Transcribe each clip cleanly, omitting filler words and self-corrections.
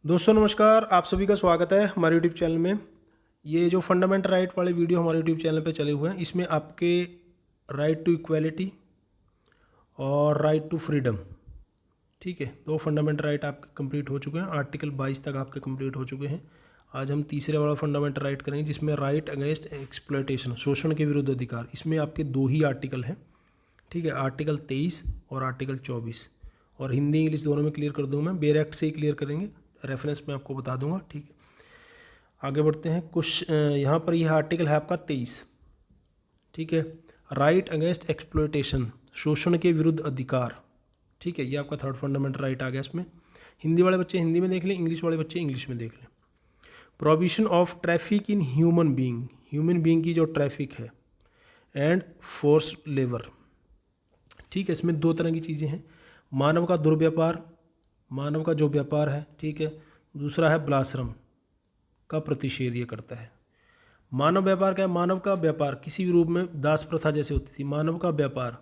दोस्तों नमस्कार, आप सभी का स्वागत है हमारे यूट्यूब चैनल में। ये जो फंडामेंटल राइट वाले वीडियो हमारे यूट्यूब चैनल पे चले हुए हैं, इसमें आपके राइट टू इक्वालिटी और राइट टू फ्रीडम, ठीक है, दो फंडामेंटल राइट आपके कंप्लीट हो चुके हैं। आर्टिकल 22 तक आपके कंप्लीट हो चुके हैं। आज हम तीसरे वाला फंडामेंटल राइट करेंगे, जिसमें राइट अगेंस्ट एक्सप्लॉयटेशन, शोषण के विरुद्ध अधिकार। इसमें आपके दो ही आर्टिकल हैं, ठीक है, आर्टिकल 23 और आर्टिकल 24। और हिंदी इंग्लिश दोनों में क्लियर कर दूँगा मैं, बेर एक्ट से ही क्लियर करेंगे, रेफरेंस में आपको बता दूंगा, ठीक है। आगे बढ़ते हैं। कुछ यहाँ पर यह आर्टिकल है आपका 23, ठीक है, राइट अगेंस्ट एक्सप्लॉयटेशन, शोषण के विरुद्ध अधिकार, ठीक है। ये आपका थर्ड फंडामेंटल राइट आ गया। इसमें हिंदी वाले बच्चे हिंदी में देख लें, इंग्लिश वाले बच्चे इंग्लिश में देख लें। Prohibition of traffic in human being, human being की जो ट्रैफिक है, एंड फोर्स लेबर, ठीक है। इसमें दो तरह की चीज़ें हैं, मानव का दुर्व्यापार, मानव का जो व्यापार है, ठीक है। दूसरा है बालश्रम का प्रतिषेध ये करता है। मानव व्यापार क्या है? मानव का व्यापार किसी भी रूप में दास प्रथा जैसे होती थी। मानव का व्यापार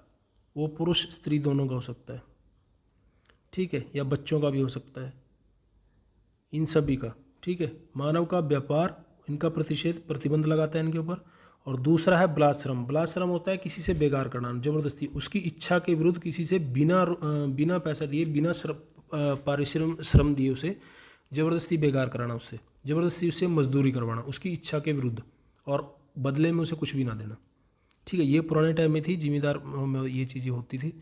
वो पुरुष स्त्री दोनों का हो सकता है, ठीक है, या बच्चों का भी हो सकता है, इन सभी का, ठीक है। मानव का व्यापार, इनका प्रतिषेध, प्रतिबंध लगाता है इनके ऊपर। और दूसरा है बालश्रम। बालश्रम होता है किसी से बेगार करना, जबरदस्ती, उसकी इच्छा के विरुद्ध किसी से बिना पैसा दिए, बिना श्रम दिए उसे ज़बरदस्ती बेगार कराना, उससे ज़बरदस्ती उससे मजदूरी करवाना उसकी इच्छा के विरुद्ध, और बदले में उसे कुछ भी ना देना, ठीक है। ये पुराने टाइम में थी, जिम्मेदार में ये चीज़ें होती थी।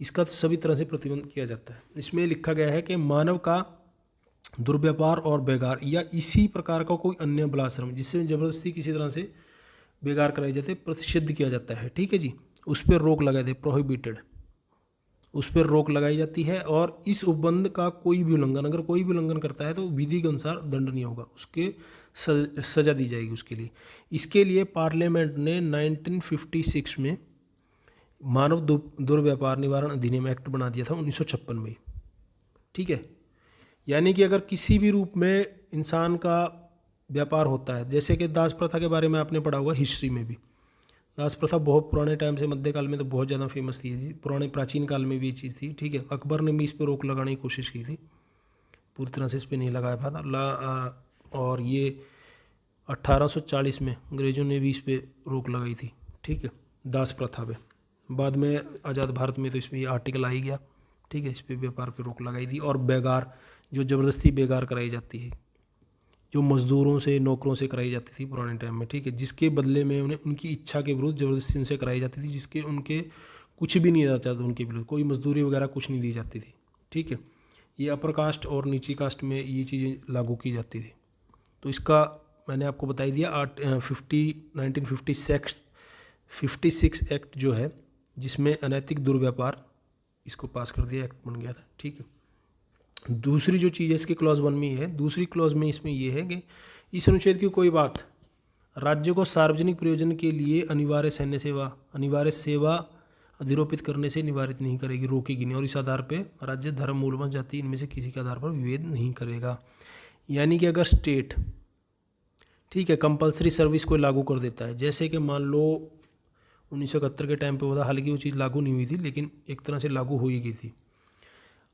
इसका सभी तरह से प्रतिबंध किया जाता है। इसमें लिखा गया है कि मानव का दुर्व्यापार और बेगार या इसी प्रकार का कोई अन्य बालश्रम जिससे ज़बरदस्ती किसी तरह से बेगार कराई जाती है, प्रतिषिद्ध किया जाता है, ठीक है जी। उस पर रोक लगाए थे, प्रोहिबिटेड, उस पर रोक लगाई जाती है। और इस उपबंध का कोई भी उल्लंघन, अगर कोई भी उल्लंघन करता है तो विधि के अनुसार दंडनीय होगा, उसके सजा दी जाएगी उसके लिए। इसके लिए पार्लियामेंट ने 1956 में मानव दुर्व्यापार निवारण अधिनियम एक्ट बना दिया था 1956 में, ठीक है। यानी कि अगर किसी भी रूप में इंसान का व्यापार होता है, जैसे कि दास प्रथा के बारे में आपने पढ़ा होगा हिस्ट्री में भी। दास प्रथा बहुत पुराने टाइम से, मध्यकाल में तो बहुत ज़्यादा फेमस थी जी, पुराने प्राचीन काल में भी ये चीज़ थी, ठीक है। अकबर ने भी इस पर रोक लगाने की कोशिश की थी, पूरी तरह से इस पर नहीं लगाया था। और ये 1840 में अंग्रेज़ों ने भी इस पर रोक लगाई थी, ठीक है, दास प्रथा पे। बाद में आज़ाद भारत में तो इस पर ये आर्टिकल आ ही गया, ठीक है, इस पर व्यापार पे रोक लगाई थी। और बेगार, जो ज़बरदस्ती बेगार कराई जाती है, जो मज़दूरों से, नौकरों से कराई जाती थी पुराने टाइम में, ठीक है, जिसके बदले में उन्हें उनकी इच्छा के विरुद्ध ज़बरदस्ती उनसे कराई जाती थी, जिसके उनके कुछ भी नहीं जाता था, उनके विरुद्ध कोई मजदूरी वगैरह कुछ नहीं दी जाती थी, ठीक है। ये अपर कास्ट और नीची कास्ट में ये चीज़ें लागू की जाती थी। तो इसका मैंने आपको बता ही दिया। 1956 एक्ट जो है, जिसमें अनैतिक दुर्व्यापार, इसको पास कर दिया, एक्ट बन गया था, ठीक है। दूसरी जो चीज़ है इसके क्लॉज 1 में है, दूसरी क्लॉज में इसमें यह है कि इस अनुच्छेद की कोई बात राज्य को सार्वजनिक प्रयोजन के लिए अनिवार्य सेवा अधिरोपित करने से निवारित नहीं करेगी, रोकेगी नहीं। और इस आधार पर राज्य धर्म, मूलवंश, जाति, इनमें से किसी के आधार पर विभेद नहीं करेगा। यानी कि अगर स्टेट, ठीक है, कंपलसरी सर्विस को लागू कर देता है, जैसे कि मान लो 1971 के टाइम पे हुआ था, हालांकि वो चीज़ लागू नहीं हुई थी, लेकिन एक तरह से लागू हो ही गई थी।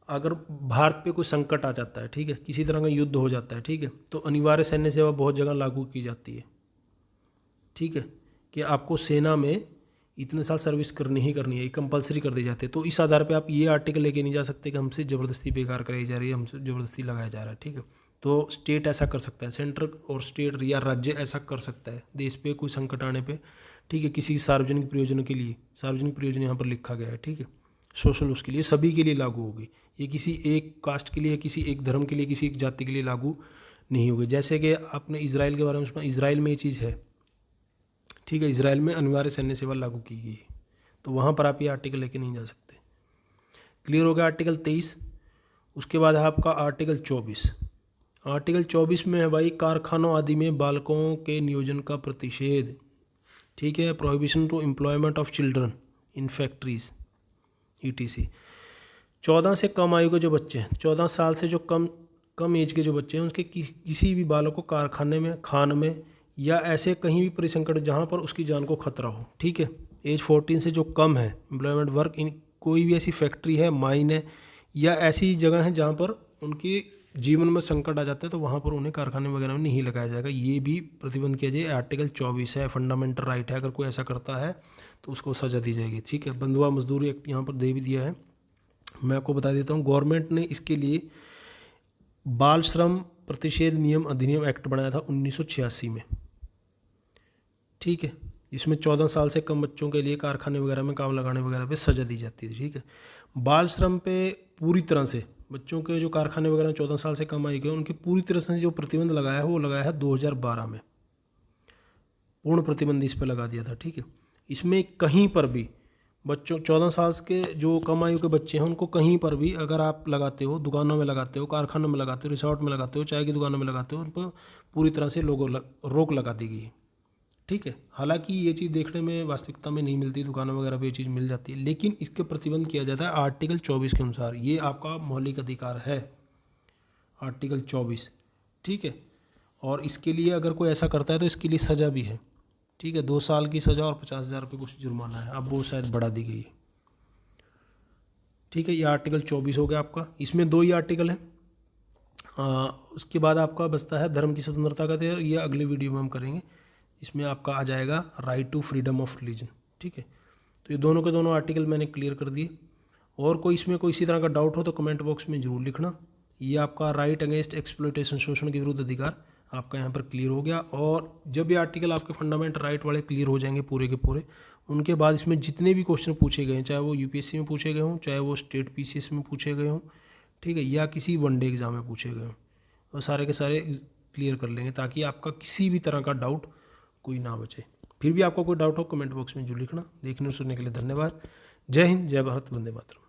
अगर भारत पे कोई संकट आ जाता है, ठीक है, किसी तरह का युद्ध हो जाता है, ठीक है, तो अनिवार्य सैन्य सेवा बहुत जगह लागू की जाती है, ठीक है, कि आपको सेना में इतने साल सर्विस करनी ही करनी है, कंपलसरी कर दी जाती है। तो इस आधार पे आप ये आर्टिकल लेके नहीं जा सकते कि हमसे ज़बरदस्ती बेकार कराई जा रही है, हमसे ज़बरदस्ती लगाया जा रहा है, ठीक है। तो स्टेट ऐसा कर सकता है, सेंटर और स्टेट या राज्य ऐसा कर सकता है देश पे कोई संकट आने पे, ठीक है, किसी सार्वजनिक प्रयोजन के लिए। सार्वजनिक प्रयोजन यहाँ पर लिखा गया है, ठीक है, सोशल, उसके लिए, सभी के लिए लागू होगी। ये किसी एक कास्ट के लिए, किसी एक धर्म के लिए, किसी एक जाति के लिए लागू नहीं होगी। जैसे कि आपने इजराइल के बारे में सुना, इजराइल में ये चीज़ है, ठीक है, इजराइल में अनिवार्य सैन्य सेवा लागू की गई है, तो वहाँ पर आप ये आर्टिकल लेके नहीं जा सकते। क्लियर हो गया आर्टिकल 23। उसके बाद है आपका आर्टिकल 24। आर्टिकल 24 में है भाई, कारखानों आदि में बालकों के नियोजन का प्रतिषेध, ठीक है, prohibition to employment of children in factories ETC। 14 से कम आयु के जो बच्चे हैं, 14 साल से जो कम एज के जो बच्चे हैं, उसके किसी भी बालक को कारखाने में, खान में या ऐसे कहीं भी परिसंकट जहाँ पर उसकी जान को खतरा हो, ठीक है, एज 14 से जो कम है, एम्प्लॉयमेंट वर्क इन कोई भी ऐसी फैक्ट्री है, माइन है, या ऐसी जगह है जहाँ पर उनकी जीवन में संकट आ जाता है तो वहाँ पर उन्हें कारखाने वगैरह में नहीं लगाया जाएगा। ये भी प्रतिबंध किया जाए। आर्टिकल 24 है, फंडामेंटल राइट है, अगर कोई ऐसा करता है तो उसको सज़ा दी जाएगी। ठीक है, बंधुआ मजदूरी एक्ट यहाँ पर दे भी दिया है। मैं आपको बता देता हूँ, गवर्नमेंट ने इसके लिए बाल श्रम प्रतिषेध नियम अधिनियम एक्ट बनाया था 1986 में। ठीक है, इसमें 14 साल से कम बच्चों के लिए कारखाने वगैरह में काम लगाने वगैरह पे सज़ा दी जाती थी। ठीक है, बाल श्रम पे पूरी तरह से बच्चों के जो कारखाने वगैरह 14 साल से कम आए गए उनकी पूरी तरह से जो प्रतिबंध लगाया है वो लगाया है 2012 में, पूर्ण प्रतिबंध इस पर लगा दिया था। ठीक है, इसमें कहीं पर भी बच्चों 14 साल के जो कम आयु के बच्चे हैं उनको कहीं पर भी अगर आप लगाते हो, दुकानों में लगाते हो, कारखानों में लगाते हो, रिसोर्ट में लगाते हो, चाय की दुकानों में लगाते हो, उन पर पूरी तरह से रोक लगा दी गई है। ठीक है, हालांकि ये चीज़ देखने में वास्तविकता में नहीं मिलती, दुकानों वगैरह पे ये चीज़ मिल जाती है, लेकिन इसके प्रतिबंध किया जाता है आर्टिकल 24 के अनुसार। ये आपका मौलिक अधिकार है, आर्टिकल 24। ठीक है, और इसके लिए अगर कोई ऐसा करता है तो इसके लिए सज़ा भी है। ठीक है, 2 साल की सज़ा और 50,000 रुपये कुछ जुर्माना है, अब वो शायद बढ़ा दी गई है। ठीक है, ये आर्टिकल 24 हो गया आपका। इसमें 2 ही आर्टिकल हैं। उसके बाद आपका बचता है धर्म की स्वतंत्रता का अधिकार, ये अगले वीडियो में हम करेंगे। इसमें आपका आ जाएगा right to freedom of religion. ठीक है, तो ये दोनों के दोनों आर्टिकल मैंने क्लियर कर दिए। और कोई इसमें कोई इसी तरह का डाउट हो तो कमेंट बॉक्स में ज़रूर लिखना। ये आपका राइट अगेंस्ट एक्सप्लॉयटेशन, शोषण के विरुद्ध अधिकार, आपका यहाँ पर क्लियर हो गया। और जब ये आर्टिकल आपके फंडामेंटल राइट वाले क्लियर हो जाएंगे पूरे के पूरे, उनके बाद इसमें जितने भी क्वेश्चन पूछे गए हैं, चाहे वो यूपीएससी में पूछे गए हों, चाहे वो स्टेट पीसीएस में पूछे गए हों, ठीक है, या किसी वनडे एग्जाम में पूछे गए हों, वो सारे के सारे क्लियर कर लेंगे ताकि आपका किसी भी तरह का डाउट कोई ना बचे। फिर भी आपको कोई डाउट हो कमेंट बॉक्स में जो लिखना। देखने और सुनने के लिए धन्यवाद। जय हिंद, जय भारत, वंदे मातरम।